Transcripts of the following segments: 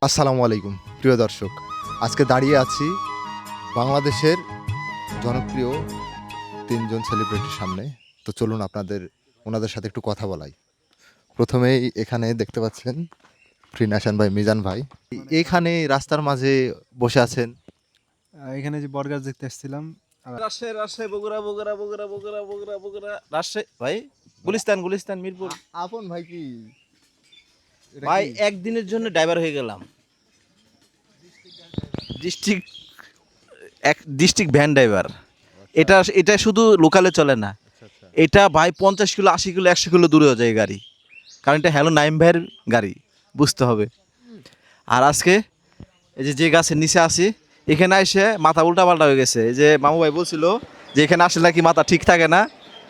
আসসালামু আলাইকুম প্রিয় দর্শক, আজকে দাঁড়িয়ে আছি বাংলাদেশের জনপ্রিয় তিনজন সেলিব্রিটির সামনে। তো চলুন ওনাদের সাথে একটু কথা বলাই। প্রথমেই এখানে দেখতে পাচ্ছেন ফ্রিনাশান ভাই, মিজান ভাই এখানে রাস্তার মাঝে বসে আছেন। এখানে যে বটগাছ দেখতে এসেছিলাম। রাজশাহী বগুড়া রাজশাহী ভাই, গুলিস্তান মিরপুর। আপন ভাই কি ভাই একদিনের জন্য ড্রাইভার হয়ে গেলাম, ডিস্ট্রিক্ট ডিস্ট্রিক্ট ভ্যান ড্রাইভার। এটা শুধু লোকালে চলে না, এটা ভাই 50 কিলো 80 কিলো 100 কিলো দূরেও যায় গাড়ি, কারণ এটা হ্যালো নাইম ভাইয়ের গাড়ি, বুঝতে হবে। আর আজকে এই যে গাছের নিচে আসি, এখানে এসে মাথা উল্টা পাল্টা হয়ে গেছে। এই যে মামু ভাই বলছিল যে এখানে আসলে নাকি মাথা ঠিক থাকে না,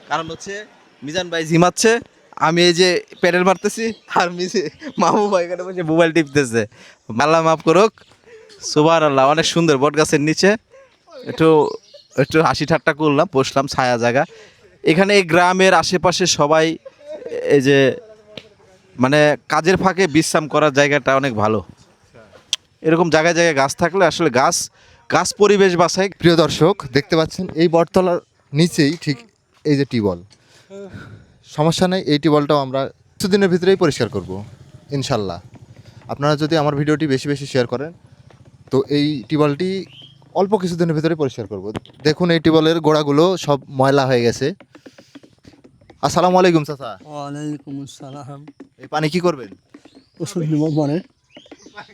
কারণ হচ্ছে মিজান ভাই ঝিমাচ্ছে, আমি এই যে প্যাডেল মারতেছি, আর মামু ভাই এখানে বসে মোবাইল টিপতেছে। আল্লাহ মাফ করুক, সুবহানাল্লাহ। অনেক সুন্দর বট গাছের নিচে একটু একটু হাসি ঠাট্টা করলাম, বসলাম ছায়া জায়গা। এখানে এই গ্রামের আশেপাশে সবাই এই যে মানে কাজের ফাঁকে বিশ্রাম করার জায়গাটা অনেক ভালো। এরকম জায়গায় জায়গায় গাছ থাকলে আসলে গাছ পরিবেশ বাঁচায়। প্রিয় দর্শক, দেখতে পাচ্ছেন এই বটতলার নিচেই ঠিক এই যে টিউবওয়েল। সমস্যা নেই, এই টিউবওয়েলটাও আমরা কিছুদিনের ভিতরেই পরিষ্কার করব ইনশাল্লাহ। আপনারা যদি আমার ভিডিওটি বেশি বেশি শেয়ার করেন তো এই টিউবওয়েলটি অল্প কিছুদিনের ভিতরে পরিষ্কার করব। দেখুন এই টিউবওয়েলের গোড়াগুলো সব ময়লা হয়ে গেছে। আসসালামু আলাইকুম চাচা। ওয়ালাইকুম আসসালাম। এই পানি কি করবেন? ওষুধ নিব মনে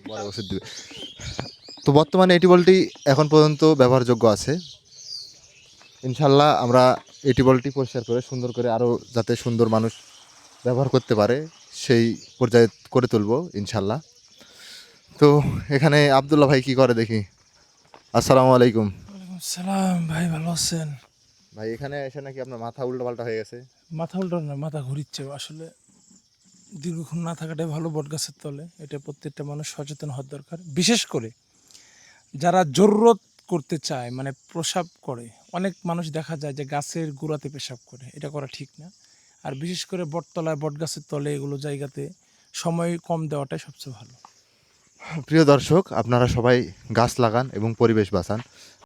পরে ওষুধ দিবে। তো বর্তমানে এই টিউবওয়েলটি এখন পর্যন্ত ব্যবহারযোগ্য আছে। ইনশাল্লাহ আমরা এই টিউবওয়েলটি পরিষ্কার করে সুন্দর করে আরও যাতে সুন্দর মানুষ ব্যবহার করতে পারে সেই পর্যায়ে করে তুলব ইনশাল্লাহ। তো এখানে আবদুল্লাহ ভাই কি করে দেখি। আসসালামু আলাইকুম। সালাম ভাই, ভালো আছেন? ভাই এখানে এসে নাকি আপনার মাথা উল্টো পাল্টা হয়ে গেছে। মাথা উল্টো না, মাথা ঘুরিচ্ছে আসলে। দীর্ঘক্ষণ না থাকাটাই ভালো বট গাছের তলে, এটা প্রত্যেকটা মানুষ সচেতন হওয়ার দরকার। বিশেষ করে যারা জরুরত করতে চায়, মানে প্রসাব করে, অনেক মানুষ দেখা যায় যে গাছের গোড়াতে পেশাব করে, এটা করা ঠিক না। আর বিশেষ করে বটতলায় বট গাছের তলে এগুলো জায়গাতে সময় কম দেওয়াটাই সবচেয়ে ভালো। প্রিয় দর্শক, আপনারা সবাই গাছ লাগান এবং পরিবেশ বাঁচান।